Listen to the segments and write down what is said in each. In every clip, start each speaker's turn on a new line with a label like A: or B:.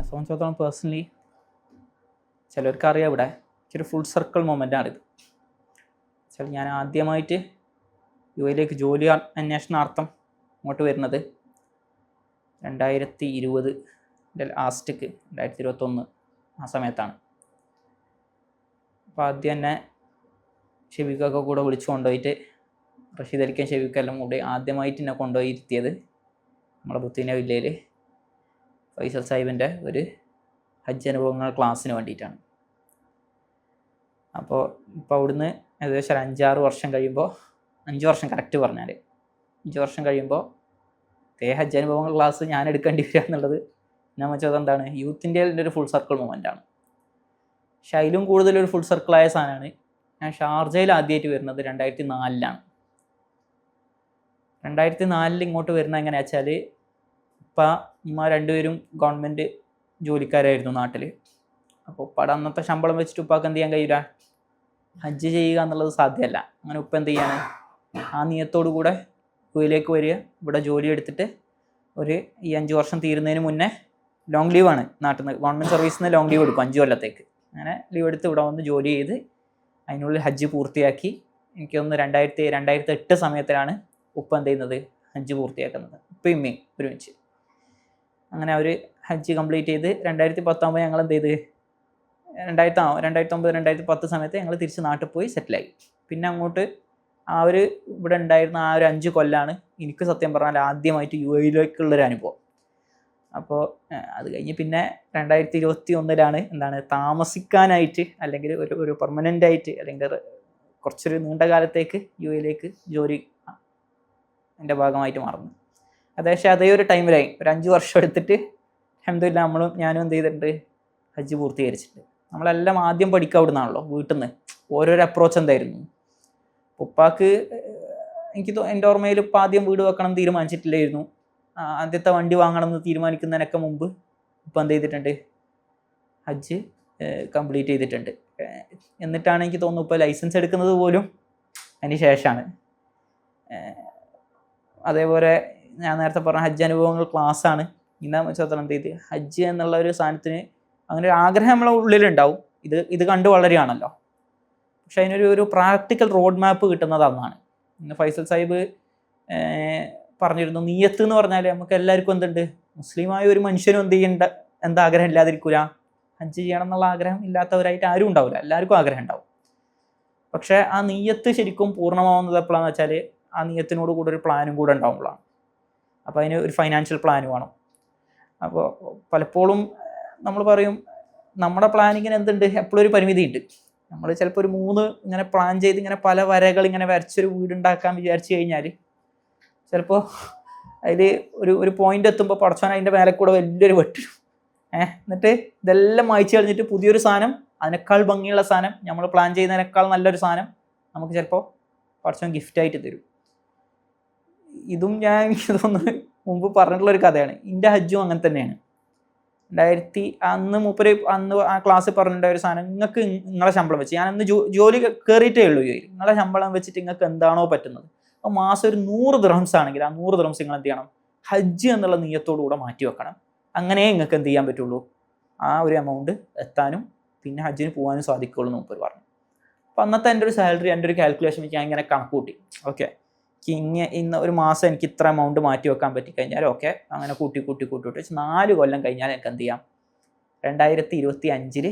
A: സംബന്ധിച്ചിടത്തോളം പേഴ്സണലി ചിലർക്കറിയാം ഇവിടെ ഇച്ചിരി ഫുൾ സർക്കിൾ മൊമെൻ്റാണിത്. വെച്ചാൽ ഞാൻ ആദ്യമായിട്ട് യു എയിലേക്ക് ജോലി അന്വേഷണാർത്ഥം ഇങ്ങോട്ട് വരുന്നത് 2020 ലാസ്റ്റ്ക്ക് 2021 ആ സമയത്താണ്. അപ്പോൾ ആദ്യം തന്നെ ഷെബീക്കൊക്കെ കൂടെ വിളിച്ചു കൊണ്ടുപോയിട്ട് റഷീദ് അലിക്കും ഷെബീക്കെല്ലാം കൂടി ആദ്യമായിട്ട് എന്നെ കൊണ്ടുപോയി ഇരുത്തിയത് നമ്മുടെ ബുത്തീന വില്ലയിൽ ഫൈസൽ സാഹിബിൻ്റെ ഒരു ഹജ്ജ് അനുഭവങ്ങൾ ക്ലാസ്സിന് വേണ്ടിയിട്ടാണ്. അപ്പോൾ അവിടുന്ന് ഏകദേശം ഒരു 5-6 വർഷം കഴിയുമ്പോൾ, 5 വർഷം കറക്റ്റ് പറഞ്ഞാൽ 5 വർഷം കഴിയുമ്പോൾ ഹജ്ജ് അനുഭവങ്ങൾ ക്ലാസ് ഞാൻ എടുക്കേണ്ടി വരിക എന്നുള്ളത് ഞാൻ വെച്ചത് എന്താണ്, യൂത്ത് ഇന്ത്യയിലെ ഒരു ഫുൾ സർക്കിൾ മൊമെൻ്റാണ്. പക്ഷെ അതിലും കൂടുതലൊരു ഫുൾ സർക്കിളായ സാധനമാണ് ഞാൻ ഷാർജയിൽ ആദ്യമായിട്ട് വരുന്നത് 2004-ലാണ്. 2004 ഇങ്ങോട്ട് വരുന്നത് എങ്ങനെയാ വെച്ചാൽ, ഉമ്മ രണ്ടുപേരും ഗവൺമെൻറ് ജോലിക്കാരായിരുന്നു നാട്ടിൽ. അപ്പോൾ ഉപ്പാടെ അന്നത്തെ ശമ്പളം വെച്ചിട്ട് ഉപ്പാക്ക് എന്ത് ചെയ്യാൻ കഴിയില്ല, ഹജ്ജ് ചെയ്യുക എന്നുള്ളത് സാധ്യമല്ല. അങ്ങനെ ഉപ്പ എന്ത് ചെയ്യാണ്, ആ നിയത്തോടു കൂടെ കുയിലേക്ക് വരിക, ഇവിടെ ജോലി എടുത്തിട്ട് ഈ 5 വർഷം തീരുന്നതിന് മുന്നേ ലോങ് ലീവാണ് നാട്ടിൽ നിന്ന്, ഗവൺമെൻറ് സർവീസിൽ നിന്ന് ലോങ് ലീവ് എടുക്കും 5 കൊല്ലത്തേക്ക്. അങ്ങനെ ലീവ് എടുത്ത് ഇവിടെ വന്ന് ജോലി ചെയ്ത് അതിനുള്ളിൽ ഹജ്ജ് പൂർത്തിയാക്കി. എനിക്കൊന്ന് 2008 സമയത്തിലാണ് ഉപ്പ എന്ത് ചെയ്യുന്നത്, ഹജ്ജ് പൂർത്തിയാക്കുന്നത്, ഉപ്പയും ഉമ്മയും ഒരുമിച്ച്. അങ്ങനെ അവർ ഹജ്ജ് കംപ്ലീറ്റ് ചെയ്ത് 2010 ഞങ്ങൾ എന്ത് ചെയ്ത് 2009-2010 സമയത്ത് ഞങ്ങൾ തിരിച്ച് നാട്ടിൽ പോയി സെറ്റിലായി. പിന്നെ അങ്ങോട്ട് ഇവിടെ ഉണ്ടായിരുന്ന ആ ഒരു 5 കൊല്ലാണ് എനിക്ക് സത്യം പറഞ്ഞാൽ ആദ്യമായിട്ട് യു എയിലേക്കുള്ളൊരു അനുഭവം. അപ്പോൾ അത് കഴിഞ്ഞ് പിന്നെ 2021 എന്താണ് താമസിക്കാനായിട്ട്, അല്ലെങ്കിൽ ഒരു പെർമനൻ്റ് ആയിട്ട്, അല്ലെങ്കിൽ കുറച്ചൊരു നീണ്ട കാലത്തേക്ക് യു എയിലേക്ക് ജോലി എൻ്റെ ഭാഗമായിട്ട് മാറുന്നു. ഏകദേശം അതേ ഒരു ടൈമിലായി, ഒരു 5 വർഷം എടുത്തിട്ട് അൽഹംദുലില്ലാഹ് ഞാനും എന്ത് ചെയ്തിട്ടുണ്ട്, ഹജ്ജ് പൂർത്തീകരിച്ചിട്ടുണ്ട്. നമ്മളെല്ലാം ആദ്യം പഠിക്കുക അവിടെ നിന്നാണല്ലോ, വീട്ടിൽ നിന്ന്. ഓരോരോ അപ്രോച്ച് എന്തായിരുന്നു, ഉപ്പാക്ക് എൻ്റെ ഓർമ്മയിൽ ഇപ്പം ആദ്യം വീട് വെക്കണം തീരുമാനിച്ചിട്ടില്ലായിരുന്നു. ആദ്യത്തെ വണ്ടി വാങ്ങണം എന്ന് തീരുമാനിക്കുന്നതിനൊക്കെ മുമ്പ് ഇപ്പം എന്ത് ചെയ്തിട്ടുണ്ട്, ഹജ്ജ് കംപ്ലീറ്റ് ചെയ്തിട്ടുണ്ട്. എന്നിട്ടാണ് എനിക്ക് തോന്നുന്നു ഇപ്പോൾ ലൈസൻസ് എടുക്കുന്നത് പോലും അതിന് ശേഷമാണ്. അതേപോലെ ഞാൻ നേരത്തെ പറഞ്ഞ ഹജ്ജ് അനുഭവങ്ങൾ ക്ലാസ്സാണ്. ഇന്നാ വെച്ചാൽ എന്ത് ചെയ്ത് ഹജ്ജ് എന്നുള്ള ഒരു സാധനത്തിന് അങ്ങനെ ഒരു ആഗ്രഹം നമ്മളെ ഉള്ളിലുണ്ടാവും, ഇത് കണ്ടു വളരുകയാണല്ലോ. പക്ഷെ അതിനൊരു പ്രാക്ടിക്കൽ റോഡ് മാപ്പ് കിട്ടുന്നത് അന്നാണ്. ഇന്ന് ഫൈസൽ സാഹിബ് പറഞ്ഞിരുന്നു, നിയ്യത്ത് എന്ന് പറഞ്ഞാൽ നമുക്ക് എല്ലാവർക്കും എന്തുണ്ട്, മുസ്ലിമായ ഒരു മനുഷ്യനും എന്താ ആഗ്രഹം ഇല്ലാതിരിക്കൂല, ഹജ്ജ് ചെയ്യണം എന്നുള്ള ആഗ്രഹം ഇല്ലാത്തവരായിട്ട് ആരും ഉണ്ടാവില്ല, എല്ലാവർക്കും ആഗ്രഹം ഉണ്ടാവും. പക്ഷേ ആ നിയ്യത്ത് ശരിക്കും പൂർണ്ണമാവുന്നത് എപ്പോഴാണെന്ന് വെച്ചാൽ ആ നിയ്യത്തിനോട് കൂടെ ഒരു പ്ലാനും കൂടെ ഉണ്ടാവുമ്പോഴാണ്. അപ്പോൾ അതിന് ഒരു ഫൈനാൻഷ്യൽ പ്ലാൻ വേണം. അപ്പോൾ പലപ്പോഴും നമ്മൾ പറയും നമ്മുടെ പ്ലാനിങ്ങിന് എന്തുണ്ട്, എപ്പോഴും ഒരു പരിമിതി ഉണ്ട്. നമ്മൾ ചിലപ്പോൾ ഒരു 3 ഇങ്ങനെ പ്ലാൻ ചെയ്ത് ഇങ്ങനെ പല വരകൾ ഇങ്ങനെ വരച്ചൊരു വീടുണ്ടാക്കാൻ വിചാരിച്ചു കഴിഞ്ഞാൽ ചിലപ്പോൾ അതിൽ ഒരു പോയിന്റ് എത്തുമ്പോൾ പടച്ചോൻ അതിൻ്റെ മേലെ കൂടെ വലിയൊരു വെട്ടിടും. എന്നിട്ട് ഇതെല്ലാം മായ്ച്ചു കഴിഞ്ഞിട്ട് പുതിയൊരു സാധനം, അതിനേക്കാൾ ഭംഗിയുള്ള സാധനം, നമ്മൾ പ്ലാൻ ചെയ്യുന്നതിനേക്കാൾ നല്ലൊരു സാധനം നമുക്ക് ചിലപ്പോൾ പടച്ചോൻ ഗിഫ്റ്റായിട്ട് തരും. ഇതും ഞാൻ എനിക്ക് തോന്നുന്നു മുമ്പ് പറഞ്ഞിട്ടുള്ളൊരു കഥയാണ്. എൻ്റെ ഹജ്ജും അങ്ങനെ തന്നെയാണ്. അന്ന് ആ ക്ലാസ്സിൽ പറഞ്ഞിട്ടുള്ള ഒരു സാധനം, നിങ്ങൾക്ക് നിങ്ങളെ ശമ്പളം വെച്ച്, ഞാൻ അന്ന് ജോലി കയറിയിട്ടേ ഉള്ളൂ, നിങ്ങളെ ശമ്പളം വെച്ചിട്ട് നിങ്ങൾക്ക് എന്താണോ പറ്റുന്നത്, അപ്പോൾ മാസം ഒരു 100 ദിർഹംസ് ആണെങ്കിൽ ആ 100 ദിർഹംസ് നിങ്ങൾ എന്ത് ചെയ്യണം, ഹജ്ജ് എന്നുള്ള നിയ്യത്തോടു കൂടെ മാറ്റി വെക്കണം. അങ്ങനെ നിങ്ങൾക്ക് എന്ത് ചെയ്യാൻ പറ്റുള്ളൂ, ആ ഒരു എമൗണ്ട് എത്താനും പിന്നെ ഹജ്ജിന് പോകാനും സാധിക്കുള്ളൂ എന്ന് മുമ്പ് പറഞ്ഞു. അപ്പോൾ അന്നത്തെ എൻ്റെ ഒരു സാലറി, എൻ്റെ ഒരു കാൽക്കുലേഷൻ വെച്ച് ഞാൻ ഇങ്ങനെ കണക്ക് കൂട്ടി. ഓക്കെ, ഇന്ന് ഒരു മാസം എനിക്ക് ഇത്ര എമൗണ്ട് മാറ്റി വെക്കാൻ പറ്റിക്കഴിഞ്ഞാൽ ഓക്കെ, അങ്ങനെ കൂട്ടി വെച്ച് 4 കൊല്ലം കഴിഞ്ഞാൽ എനിക്ക് എന്ത് ചെയ്യാം, 2025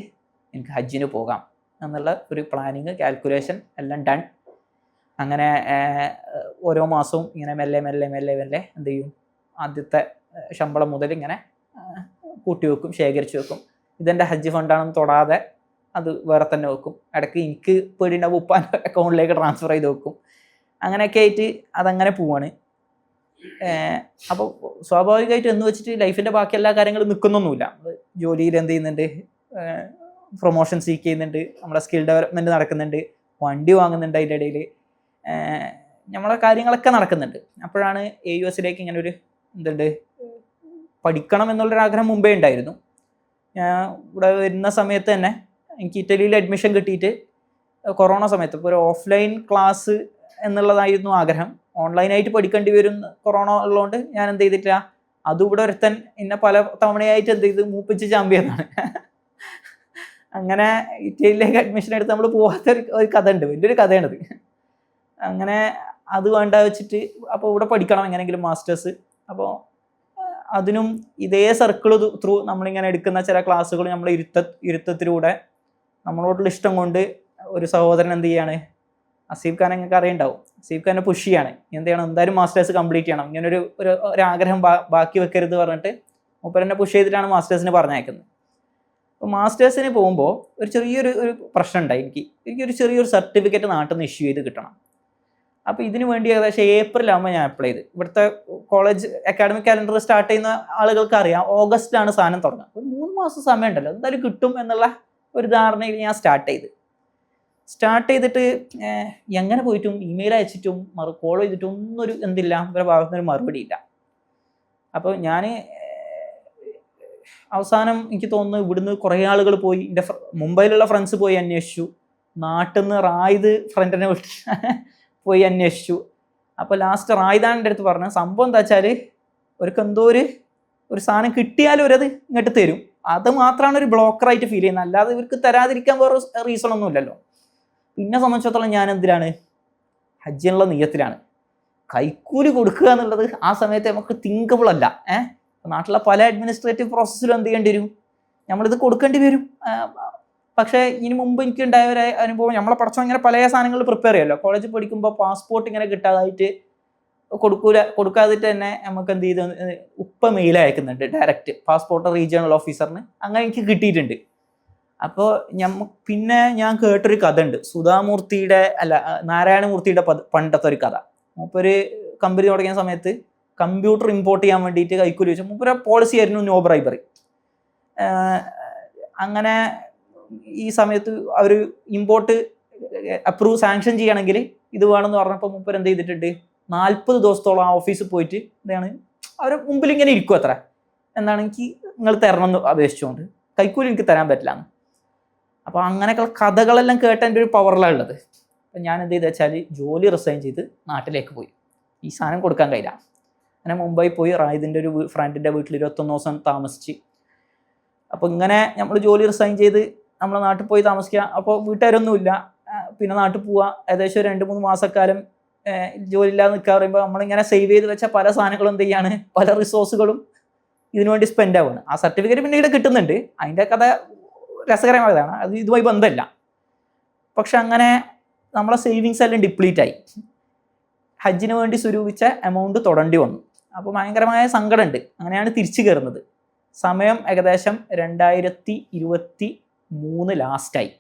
A: എനിക്ക് ഹജ്ജിന് പോകാം എന്നുള്ള ഒരു പ്ലാനിങ്, കാൽക്കുലേഷൻ എല്ലാം ഡൺ. അങ്ങനെ ഓരോ മാസവും ഇങ്ങനെ മെല്ലെ എന്ത് ചെയ്യും, ആദ്യത്തെ ശമ്പളം മുതൽ ഇങ്ങനെ കൂട്ടി വെക്കും, ശേഖരിച്ച് വെക്കും. ഇതെൻ്റെ ഹജ്ജ് ഫണ്ടാണെന്ന് തൊടാതെ അത് വേറെ തന്നെ വെക്കും. ഇടയ്ക്ക് എനിക്ക് പേടിയുണ്ടാവും, ഉപ്പാൻ്റെ അക്കൗണ്ടിലേക്ക് ട്രാൻസ്ഫർ ചെയ്ത് വെക്കും. അങ്ങനെയൊക്കെ ആയിട്ട് അതങ്ങനെ പോവാണ്. അപ്പോൾ സ്വാഭാവികമായിട്ട് എന്ന് വെച്ചിട്ട് ലൈഫിൻ്റെ ബാക്കി എല്ലാ കാര്യങ്ങളും നിൽക്കുന്നൊന്നുമില്ല. ജോലിയിൽ എന്ത് ചെയ്യുന്നുണ്ട്, പ്രൊമോഷൻ സീക്ക് ചെയ്യുന്നുണ്ട്, നമ്മുടെ സ്കിൽ ഡെവലപ്മെൻറ്റ് നടക്കുന്നുണ്ട്, വണ്ടി വാങ്ങുന്നുണ്ട്, അതിൻ്റെ ഇടയിൽ നമ്മളെ കാര്യങ്ങളൊക്കെ നടക്കുന്നുണ്ട്. അപ്പോഴാണ് AUSലേക്ക് ഇങ്ങനെ ഒരു പഠിക്കണം എന്നുള്ളൊരാഗ്രഹം മുമ്പേ ഉണ്ടായിരുന്നു. ഞാൻ ഇവിടെ വരുന്ന സമയത്ത് തന്നെ എനിക്ക് ഇറ്റലിയിൽ അഡ്മിഷൻ കിട്ടിയിട്ട് കൊറോണ സമയത്ത് ഇപ്പോൾ ഒരു ഓഫ്ലൈൻ ക്ലാസ് എന്നുള്ളതായിരുന്നു ആഗ്രഹം. ഓൺലൈനായിട്ട് പഠിക്കേണ്ടി വരും, കൊറോണ ഉള്ളതുകൊണ്ട് ഞാൻ എന്ത് ചെയ്തിട്ടില്ല, അതും ഇവിടെ ഒരുത്തൻ എന്നെ പല തവണയായിട്ട് എന്ത് ചെയ്ത് മൂപ്പിച്ച് ചാമ്പിയെന്നാണ്. അങ്ങനെ ഇറ്റലിയിലേക്ക് അഡ്മിഷൻ എടുത്ത് നമ്മൾ പോകാത്ത ഒരു കഥ ഉണ്ട്, വലിയൊരു കഥയാണത്. അങ്ങനെ അത് വേണ്ട വെച്ചിട്ട് അപ്പോൾ ഇവിടെ പഠിക്കണം എങ്ങനെയെങ്കിലും മാസ്റ്റേഴ്സ്. അപ്പോൾ അതിനും ഇതേ സർക്കിൾ ത്രൂ നമ്മളിങ്ങനെ എടുക്കുന്ന ചില ക്ലാസ്സുകൾ നമ്മൾ ഇരുത്തത്തിലൂടെ നമ്മളോടുള്ള ഇഷ്ടം കൊണ്ട് ഒരു സഹോദരൻ എന്ത് ചെയ്യാണ്, അസീഫ് ഖാൻ നിങ്ങൾക്ക് അറിയുണ്ടാവും, അസീഫ് ഖാനെ പുഷ് ചെയ്യാണ്, എന്ത് ചെയ്യണം, എന്തായാലും മാസ്റ്റേഴ്സ് കംപ്ലീറ്റ് ചെയ്യണം, ഇങ്ങനെ ഒരു ആഗ്രഹം ബാക്കി വെക്കരുത് പറഞ്ഞിട്ട് മൂപ്പരെന്നെ പുഷ് ചെയ്തിട്ടാണ് മാസ്റ്റേഴ്സിന് പറഞ്ഞയക്കുന്നത്. അപ്പോൾ മാസ്റ്റേഴ്സിന് പോകുമ്പോൾ ഒരു ചെറിയൊരു പ്രശ്നം ഉണ്ടായി. എനിക്കൊരു ചെറിയൊരു സർട്ടിഫിക്കറ്റ് നാട്ടിൽ നിന്ന് ഇഷ്യൂ ചെയ്ത് കിട്ടണം. അപ്പോൾ ഇതിന് വേണ്ടി ഏകദേശം ഏപ്രിലാകുമ്പോൾ ഞാൻ അപ്ലൈ ചെയ്ത്. ഇവിടുത്തെ കോളേജ് അക്കാഡമിക് കാലണ്ടർ സ്റ്റാർട്ട് ചെയ്യുന്ന ആളുകൾക്ക് അറിയാം ഓഗസ്റ്റിലാണ് സാധനം തുടങ്ങുക. ഒരു 3 മാസം സമയം ഉണ്ടല്ലോ, എന്തായാലും കിട്ടും എന്നുള്ള ഒരു ധാരണയിൽ ഞാൻ സ്റ്റാർട്ട് ചെയ്തിട്ട് എങ്ങനെ പോയിട്ടും ഇമെയിൽ അയച്ചിട്ടും കോൾ ചെയ്തിട്ടും ഒന്നൊരു എന്തില്ല, ഇവരുടെ ഭാഗത്തുനിന്നൊരു മറുപടി ഇല്ല. അപ്പോൾ ഞാൻ അവസാനം എനിക്ക് തോന്നുന്നു ഇവിടുന്ന് കുറേ ആളുകൾ പോയി, എൻ്റെ മുംബൈയിലുള്ള ഫ്രണ്ട്സ് പോയി അന്വേഷിച്ചു, നാട്ടിൽ നിന്ന് റായിദ് ഫ്രണ്ടിനെ വിട്ട് പോയി അന്വേഷിച്ചു. അപ്പോൾ ലാസ്റ്റ് റായിദാണ് എൻ്റെ അടുത്ത് പറഞ്ഞത്, സംഭവം എന്താ വെച്ചാൽ അവർക്ക് എന്തോ ഒരു സാധനം കിട്ടിയാലും അവരത് ഇങ്ങോട്ട് തരും, അത് മാത്രമാണ് ഒരു ബ്ലോക്കറായിട്ട് ഫീൽ ചെയ്യുന്നത്, അല്ലാതെ ഇവർക്ക് തരാതിരിക്കാൻ വേറെ റീസൺ ഒന്നും ഇല്ലല്ലോ. പിന്നെ സംബന്ധിച്ചിടത്തോളം ഞാൻ എന്തിനാണ്, ഹജ്ജിനുള്ള നിയ്യത്തിലാണ്. കൈക്കൂലി കൊടുക്കുക എന്നുള്ളത് ആ സമയത്ത് നമുക്ക് തിങ്കബിൾ അല്ല. നാട്ടിലെ പല അഡ്മിനിസ്ട്രേറ്റീവ് പ്രോസസ്സിലും എന്ത് ചെയ്യേണ്ടി വരും, നമ്മളിത് കൊടുക്കേണ്ടി വരും. പക്ഷേ ഇതിന് മുമ്പ് എനിക്ക് ഉണ്ടായ ഒരു അനുഭവം, നമ്മളെ പഠിച്ചോ ഇങ്ങനെ പല സാധനങ്ങൾ പ്രിപ്പയർ ചെയ്യുമല്ലോ. കോളേജിൽ പഠിക്കുമ്പോൾ പാസ്പോർട്ട് ഇങ്ങനെ കിട്ടാതായിട്ട് കൊടുക്കാതിട്ട് തന്നെ നമുക്ക് എന്ത് ചെയ്ത് ഉപ്പ മെയിൽ അയക്കുന്നുണ്ട് ഡയറക്റ്റ് പാസ്പോർട്ട് റീജിയണൽ ഓഫീസറിന്, അങ്ങനെ എനിക്ക് കിട്ടിയിട്ടുണ്ട്. അപ്പോൾ പിന്നെ ഞാൻ കേട്ടൊരു കഥ ഉണ്ട്, നാരായണമൂർത്തിയുടെ പണ്ടത്തെ ഒരു കഥ. മൂപ്പര് കമ്പനി തുടങ്ങിയ സമയത്ത് കമ്പ്യൂട്ടർ ഇമ്പോർട്ട് ചെയ്യാൻ വേണ്ടിയിട്ട് കൈക്കൂലി വെച്ചു. മൂപ്പര പോളിസി ആയിരുന്നു നോ ബ്രൈബറി. അങ്ങനെ ഈ സമയത്ത് അവർ ഇമ്പോർട്ട് സാങ്ഷൻ ചെയ്യണമെങ്കിൽ ഇത് വേണമെന്ന് പറഞ്ഞപ്പോൾ മൂപ്പർ എന്ത് ചെയ്തിട്ടുണ്ട്, 40 ദിവസത്തോളം ആ ഓഫീസിൽ പോയിട്ട് എന്താണ് അവരെ മുമ്പിൽ ഇങ്ങനെ ഇരിക്കും, അത്ര എന്താണ് എനിക്ക് നിങ്ങൾ തരണം എന്ന് അപേക്ഷിച്ചുകൊണ്ട്, കൈക്കൂലി എനിക്ക് തരാൻ പറ്റില്ല എന്ന്. അപ്പോൾ അങ്ങനെയൊക്കെ കഥകളെല്ലാം കേട്ട എൻ്റെ ഒരു പവറിലാണ് ഉള്ളത്. അപ്പം ഞാൻ എന്ത് ചെയ്തെന്ന് വെച്ചാൽ ജോലി റിസൈൻ ചെയ്ത് നാട്ടിലേക്ക് പോയി, ഈ സാധനം കൊടുക്കാൻ കഴിയില്ല. അങ്ങനെ മുംബൈ പോയി റായിദിൻ്റെ ഒരു ഫ്രണ്ടിൻ്റെ വീട്ടിൽ 21 ദിവസം താമസിച്ച്. അപ്പോൾ ഇങ്ങനെ നമ്മൾ ജോലി റിസൈൻ ചെയ്ത് നമ്മളെ നാട്ടിൽ പോയി താമസിക്കുക. അപ്പോൾ വീട്ടുകാരൊന്നുമില്ല, പിന്നെ നാട്ടിൽ പോവുക. ഏകദേശം 2-3 മാസക്കാലം ജോലി ഇല്ലാതെ നിൽക്കുക പറയുമ്പോൾ നമ്മളിങ്ങനെ സേവ് ചെയ്ത് വെച്ച പല സാധനങ്ങളും എന്ത് ചെയ്യാണ്, പല റിസോഴ്സുകളും ഇതിനു വേണ്ടി സ്പെൻഡ് ആവുകയാണ്. ആ സർട്ടിഫിക്കറ്റ് പിന്നീട് കിട്ടുന്നുണ്ട്, അതിൻ്റെ കഥ രസകരമായതാണ്, അത് ഇതുമായി ബന്ധമില്ല. പക്ഷെ അങ്ങനെ നമ്മളെ സേവിങ്സ് എല്ലാം ഡിപ്ലീറ്റ് ആയി. ഹജ്ജിന് വേണ്ടി സ്വരൂപിച്ച എമൗണ്ട് തൊടേണ്ടി വന്നു. അപ്പോൾ ഭയങ്കരമായ സങ്കടമുണ്ട്. അങ്ങനെയാണ് തിരിച്ചു കയറുന്നത്. സമയം ഏകദേശം 2023 ലാസ്റ്റായി.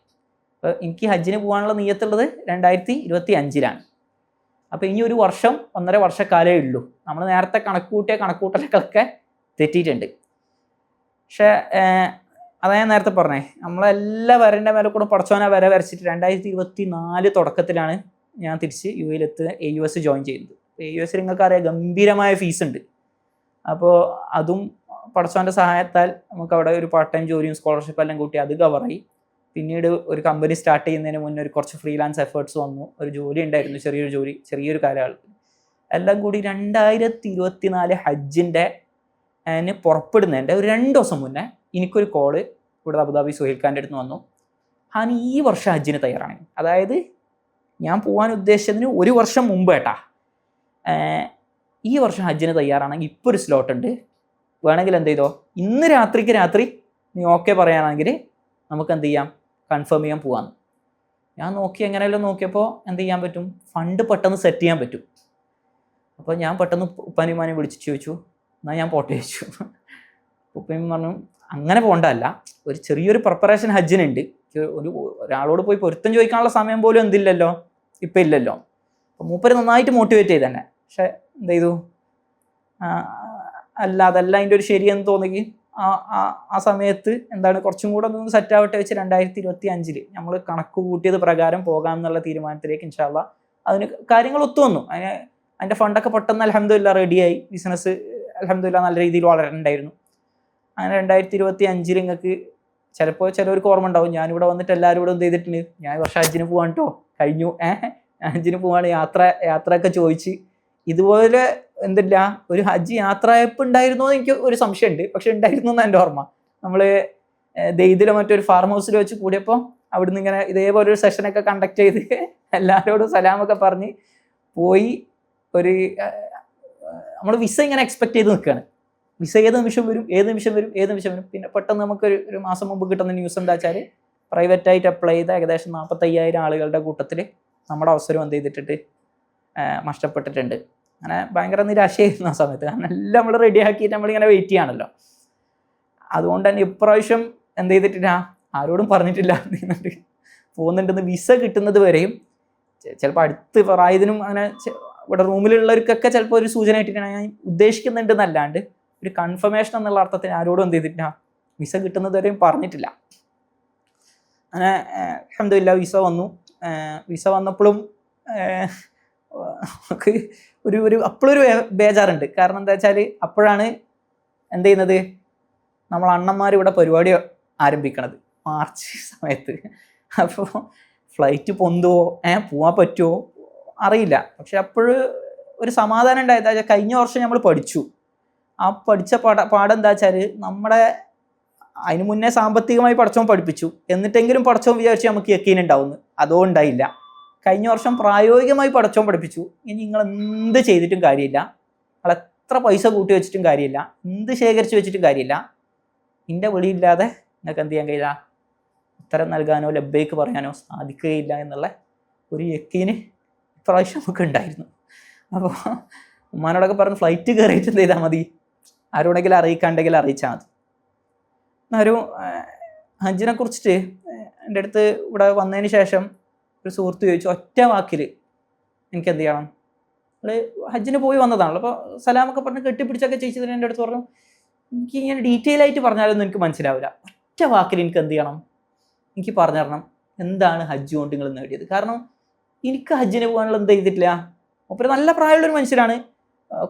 A: അപ്പോൾ എനിക്ക് ഹജ്ജിന് പോകാനുള്ള നിയ്യത്തുള്ളത് 2025-ലാണ്. അപ്പോൾ ഇനി 1 വർഷം 1.5 വർഷക്കാലേ ഉള്ളൂ. നമ്മൾ നേരത്തെ കണക്കൂട്ടലൊക്കെ തെറ്റിയിട്ടുണ്ട്. പക്ഷേ അതാ ഞാൻ നേരത്തെ പറഞ്ഞേ, നമ്മളെല്ലാ വരൻ്റെ മേലെ കൂടെ പടച്ചോനെ വര വരച്ചിട്ട് 2024 തുടക്കത്തിലാണ് ഞാൻ തിരിച്ച് AUS ജോയിൻ ചെയ്യുന്നത്. AUS നിങ്ങൾക്ക് അറിയാം ഗംഭീരമായ ഫീസ് ഉണ്ട്. അപ്പോൾ അതും പടച്ചോൻ്റെ സഹായത്താൽ നമുക്ക് അവിടെ ഒരു പാർട്ട് ടൈം ജോലിയും സ്കോളർഷിപ്പ് എല്ലാം കൂട്ടി അത് കവറായി. പിന്നീട് ഒരു കമ്പനി സ്റ്റാർട്ട് ചെയ്യുന്നതിന് മുന്നേ കുറച്ച് ഫ്രീലാൻസ് എഫേർട്സ് വന്നു. ഒരു ജോലി ഉണ്ടായിരുന്നു, ചെറിയൊരു കാലയളവ്. എല്ലാം കൂടി 2024 ഹജ്ജിൻ്റെ പുറപ്പെടുന്നതിൻ്റെ ഒരു 2 ദിവസം മുന്നേ എനിക്കൊരു കോള് ഇവിടെ അബുദാബി സുഹൈൽ ഖാൻ്റെ അടുത്ത് വന്നു. ഞാൻ ഈ വർഷം ഹജ്ജിന് തയ്യാറാണ്, അതായത് ഞാൻ പോകാൻ ഉദ്ദേശിച്ചതിന് 1 വർഷം മുമ്പ് കേട്ടാ, ഈ വർഷം ഹജ്ജിന് തയ്യാറാണെങ്കിൽ ഇപ്പോൾ ഒരു സ്ലോട്ട് ഉണ്ട്, വേണമെങ്കിൽ എന്ത് ചെയ്തോ, ഇന്ന് രാത്രി നീ ഓക്കെ പറയുകയാണെങ്കിൽ നമുക്ക് എന്ത് ചെയ്യാം, കൺഫേം ചെയ്യാൻ പോകാമെന്ന്. ഞാൻ എങ്ങനെയെല്ലാം നോക്കിയപ്പോൾ എന്ത് ചെയ്യാൻ പറ്റും, ഫണ്ട് പെട്ടെന്ന് സെറ്റ് ചെയ്യാൻ പറ്റും. അപ്പോൾ ഞാൻ പെട്ടെന്ന് ഉപ്പാനിമാനെ വിളിച്ച് ചോദിച്ചു, എന്നാൽ ഞാൻ പോട്ടെ ചോദിച്ചു. ഉപ്പയും പറഞ്ഞു അങ്ങനെ പോകണ്ടല്ല, ഒരു ചെറിയൊരു പ്രിപ്പറേഷൻ ഹജ്ജിനുണ്ട്, ഒരാളോട് പോയി പൊരുത്തം ചോദിക്കാനുള്ള സമയം പോലും എന്തില്ലല്ലോ, ഇപ്പം ഇല്ലല്ലോ. അപ്പോൾ മൂപ്പര് നന്നായിട്ട് മോട്ടിവേറ്റ് ചെയ്ത് തന്നെ. പക്ഷെ എന്ത് ചെയ്തു, അതല്ല അതിൻ്റെ ഒരു ശരിയെന്ന് തോന്നി. ആ സമയത്ത് എന്താണ് കുറച്ചും കൂടെ ഒന്ന് സെറ്റാവട്ടെ വെച്ച് 2025 നമ്മൾ കണക്ക് കൂട്ടിയത് പ്രകാരം പോകാം എന്നുള്ള തീരുമാനത്തിലേക്ക് ഇൻഷാ അല്ലാഹ് അതിന് കാര്യങ്ങൾ ഒത്തു വന്നു. അതിൻ്റെ ഫണ്ടൊക്കെ പെട്ടെന്ന് അൽഹംദുലില്ലാഹ് റെഡിയായി. ബിസിനസ് അൽഹംദുലില്ലാഹ് നല്ല രീതിയിൽ വളരുന്നുണ്ടായിരുന്നു. അങ്ങനെ 2025 നിങ്ങൾക്ക് ചിലപ്പോൾ ചിലവർക്ക് ഓർമ്മ ഉണ്ടാവും, ഞാനിവിടെ വന്നിട്ട് എല്ലാവരും ഇവിടെ എന്ത് ചെയ്തിട്ടുണ്ട്, ഞാൻ വർഷം ഹജ്ജിന് പോകാൻ കേട്ടോ കഴിഞ്ഞു, ഹജ്ജിന് പോവാണ് യാത്രയൊക്കെ ചോദിച്ച് ഇതുപോലെ എന്തില്ല ഒരു ഹജ്ജ് യാത്രയപ്പ് ഉണ്ടായിരുന്നോ എന്ന് എനിക്ക് ഒരു സംശയമുണ്ട്. പക്ഷെ ഉണ്ടായിരുന്നു എന്ന് എൻ്റെ ഓർമ്മ. നമ്മൾ ദെയ്ദിലെ മറ്റൊരു ഫാം ഹൗസിൽ വെച്ച് കൂടിയപ്പോൾ അവിടുന്ന് ഇങ്ങനെ ഇതേപോലെ ഒരു സെഷനൊക്കെ കണ്ടക്ട് ചെയ്ത് എല്ലാവരോടും സലാമൊക്കെ പറഞ്ഞ് പോയി. ഒരു നമ്മൾ വിസ ഇങ്ങനെ എക്സ്പെക്ട് ചെയ്ത് നിൽക്കുകയാണ്. വിസ ഏത് നിമിഷം വരും, ഏത് നിമിഷം വരും, ഏത് നിമിഷം വരും. പിന്നെ പെട്ടെന്ന് നമുക്കൊരു മാസം മുമ്പ് കിട്ടുന്ന ന്യൂസ് എന്താ വെച്ചാൽ പ്രൈവറ്റായിട്ട് അപ്ലൈ ചെയ്ത ഏകദേശം 45,000 ആളുകളുടെ കൂട്ടത്തിൽ നമ്മുടെ അവസരം എന്ത് ചെയ്തിട്ടുണ്ട്, നഷ്ടപ്പെട്ടിട്ടുണ്ട്. അങ്ങനെ ഭയങ്കര നിരാശയായിരുന്നു ആ സമയത്ത്. കാരണം എല്ലാം നമ്മൾ റെഡിയാക്കിയിട്ട് നമ്മളിങ്ങനെ വെയിറ്റ് ചെയ്യാണല്ലോ. അതുകൊണ്ട് തന്നെ ഇപ്രാവശ്യം എന്ത് ചെയ്തിട്ടില്ല, ആരോടും പറഞ്ഞിട്ടില്ല പോകുന്നുണ്ടെന്ന്. വിസ കിട്ടുന്നത് വരെയും ചിലപ്പോൾ അടുത്ത് പ്രായത്തിനും അങ്ങനെ ഇവിടെ റൂമിലുള്ളവർക്കൊക്കെ ചിലപ്പോൾ ഒരു സൂചന ആയിട്ടാണ് ഞാൻ ഉദ്ദേശിക്കുന്നുണ്ടെന്നല്ലാണ്ട് ഒരു കൺഫർമേഷൻ എന്നുള്ള അർത്ഥത്തിൽ ആരോടും എന്ത് ചെയ്തിട്ടില്ല, വിസ കിട്ടുന്നത് വരെയും പറഞ്ഞിട്ടില്ല. അങ്ങനെ അൽഹംദുലില്ലാഹ് വിസ വന്നു. വിസ വന്നപ്പോഴും നമുക്ക് അപ്പോഴൊരു ബേജാറുണ്ട്. കാരണം എന്താ വെച്ചാൽ അപ്പോഴാണ് എന്ത് ചെയ്യുന്നത്, നമ്മൾ അണ്ണന്മാർ ഇവിടെ പരിപാടി ആരംഭിക്കണത് മാർച്ച് സമയത്ത്. അപ്പോൾ ഫ്ലൈറ്റ് പൊന്തുവോ പോവാൻ പറ്റുമോ അറിയില്ല. പക്ഷെ അപ്പോഴ് ഒരു സമാധാനം ഉണ്ടായത് കഴിഞ്ഞ വർഷം നമ്മൾ പഠിച്ചു. ആ പഠിച്ച പാഠം വെച്ചാൽ നമ്മുടെ അതിന് മുന്നേ സാമ്പത്തികമായി പടച്ചോൻ പഠിപ്പിച്ചു, എന്നിട്ടെങ്കിലും പടച്ചോൻ വിചാരിച്ച് നമുക്ക് യക്കീൻ ഉണ്ടാവുന്നു. അതോ ഉണ്ടായില്ല. കഴിഞ്ഞ വർഷം പ്രായോഗികമായി പടച്ചോൻ പഠിപ്പിച്ചു, ഇനി നിങ്ങൾ എന്ത് ചെയ്തിട്ടും കാര്യമില്ല, നിങ്ങൾ എത്ര പൈസ കൂട്ടി വെച്ചിട്ടും കാര്യമില്ല, എന്ത് ശേഖരിച്ച് വെച്ചിട്ടും കാര്യമില്ല, നിൻ്റെ വിളിയില്ലാതെ നിങ്ങൾക്ക് എന്ത് ചെയ്യാൻ കഴിയില്ല, ഉത്തരം നൽകാനോ ലബ്ബൈക്ക് പറയാനോ സാധിക്കുകയില്ല എന്നുള്ള ഒരു യക്കീന് ഇപ്രാവശ്യം നമുക്ക് ഉണ്ടായിരുന്നു. അപ്പോൾ ഉമ്മാനോടൊക്കെ പറഞ്ഞ് ഫ്ലൈറ്റ് കയറിയിട്ട് എന്ത് ചെയ്താൽ മതി, ആരോടെങ്കിലും അറിയിക്കാണ്ടെങ്കിൽ അറിയിച്ചാൽ മതി. ഒരു ഹജ്ജിനെ കുറിച്ചിട്ട് എൻ്റെ അടുത്ത് ഇവിടെ വന്നതിന് ശേഷം ഒരു സുഹൃത്ത് ചോദിച്ചു, ഒറ്റ വാക്കിൽ എനിക്ക് എന്ത് ചെയ്യണം, ഹജ്ജിന് പോയി വന്നതാണല്ലോ, അപ്പോൾ സലാമൊക്കെ പറഞ്ഞ് കെട്ടിപ്പിടിച്ചൊക്കെ ചോദിച്ചതിന് എൻ്റെ അടുത്ത് പറഞ്ഞു, എനിക്ക് ഇങ്ങനെ ഡീറ്റെയിൽ ആയിട്ട് പറഞ്ഞാലൊന്നും എനിക്ക് മനസ്സിലാവില്ല, ഒറ്റ വാക്കിൽ എനിക്ക് എന്ത് ചെയ്യണം, എനിക്ക് പറഞ്ഞു തരണം എന്താണ് ഹജ്ജ് കൊണ്ട് നിങ്ങൾ നേടിയത്. കാരണം എനിക്ക് ഹജ്ജിന് പോകാനുള്ള എന്ത് ചെയ്തിട്ടില്ല. മൂപ്പര് നല്ല പ്രായമുള്ളൊരു മനുഷ്യരാണ്,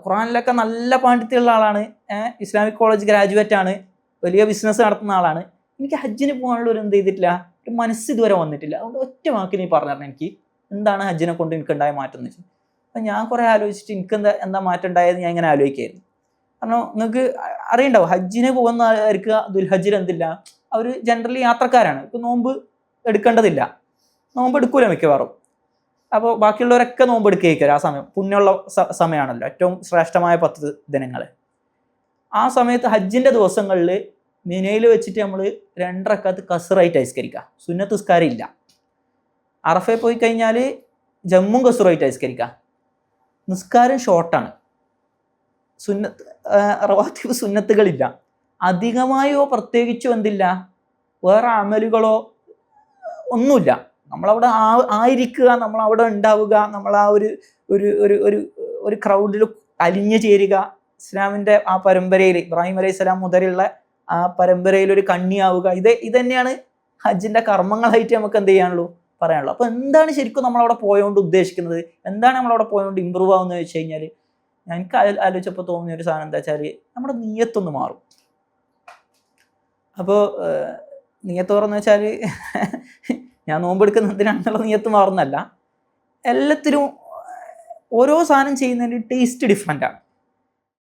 A: ഖുറാനിലൊക്കെ നല്ല പാണ്ഡിത്യമുള്ള ആളാണ്, ഇസ്ലാമിക് കോളേജ് ഗ്രാജുവേറ്റ് ആണ്, വലിയ ബിസിനസ് നടത്തുന്ന ആളാണ്. എനിക്ക് ഹജ്ജിന് പോകാനുള്ള ഒരു എന്ത് ചെയ്തിട്ടില്ല, ഒരു മനസ്സ് ഇതുവരെ വന്നിട്ടില്ല. അതുകൊണ്ട് ഒറ്റ വാക്കിന് നീ പറഞ്ഞു തരണം എനിക്ക് എന്താണ് ഹജ്ജിനെ കൊണ്ട് എനിക്ക് ഉണ്ടായ മാറ്റം എന്ന് വെച്ചാൽ. അപ്പം ഞാൻ കുറേ ആലോചിച്ചിട്ട് എനിക്ക് എന്താ മാറ്റം ഉണ്ടായത് ഞാൻ ഇങ്ങനെ ആലോചിക്കായിരുന്നു. കാരണം നിങ്ങൾക്ക് അറിയണ്ടാവും, ഹജ്ജിന് പോകുന്നവർക്ക് ദുൽഹജ്ജിൽ എന്തില്ല, അവർ ജനറലി യാത്രക്കാരാണ്, ഇപ്പം നോമ്പ് എടുക്കേണ്ടതില്ല, നോമ്പ് എടുക്കൂല മിക്കവാറും. അപ്പോൾ ബാക്കിയുള്ളവരൊക്കെ നോമ്പ് എടുക്കുകയായിരിക്കും. ആ സമയം പുണ്യമുള്ള സമയമാണല്ലോ, ഏറ്റവും ശ്രേഷ്ഠമായ 10 ദിനങ്ങൾ. ആ സമയത്ത് ഹജ്ജിൻ്റെ ദിവസങ്ങളിൽ മിനയിൽ വെച്ചിട്ട് നമ്മൾ 2 റക്അത്ത് കസ്റായിട്ട് നിസ്കരിക്കുക, സുന്നത്ത് നിസ്കാരം ഇല്ല. അറഫയിൽ പോയി കഴിഞ്ഞാൽ ജമ്മും കസ്റായിട്ട് നിസ്കരിക്കുക, നിസ്കാരം ഷോർട്ടാണ്, റവാത്തിബ് സുന്നത്തുകളില്ല. അധികമായോ പ്രത്യേകിച്ചോ എന്തില്ല, വേറെ അമലുകളോ ഒന്നുമില്ല. നമ്മളവിടെ ആയിരിക്കുക, നമ്മളവിടെ ഉണ്ടാവുക, നമ്മൾ ആ ഒരു ക്രൗഡിൽ അലിഞ്ഞു ചേരുക, ഇസ്ലാമിൻ്റെ ആ പരമ്പരയിൽ ഇബ്രാഹിം അലൈഹി സ്വലാം മുതലുള്ള ആ പരമ്പരയിൽ ഒരു കണ്ണിയാവുക, ഇത് തന്നെയാണ് ഹജ്ജിൻ്റെ കർമ്മങ്ങളായിട്ട് നമുക്ക് എന്ത് ചെയ്യാനുള്ളൂ, പറയാനുള്ളൂ. അപ്പോൾ എന്താണ് ശരിക്കും നമ്മളവിടെ പോയതുകൊണ്ട് ഉദ്ദേശിക്കുന്നത്, എന്താണ് നമ്മളവിടെ പോയതുകൊണ്ട് ഇമ്പ്രൂവ് ആവുന്നത് വെച്ച് കഴിഞ്ഞാൽ, എനിക്ക് ആലോചിച്ചപ്പോൾ തോന്നിയ ഒരു സാധനം എന്താ വെച്ചാൽ നമ്മുടെ നിയ്യത്തൊന്ന് മാറും. അപ്പോൾ നിയ്യത്ത് പറഞ്ഞെന്ന് വെച്ചാൽ ഞാൻ നോമ്പെടുക്കുന്നതിനാണെന്നുള്ള നിയ്യത്ത് മാറുന്നല്ല, എല്ലാത്തിലും ഓരോ സാധനം ചെയ്യുന്നതിന് ടേസ്റ്റ് ഡിഫറെൻ്റ് ആണ്.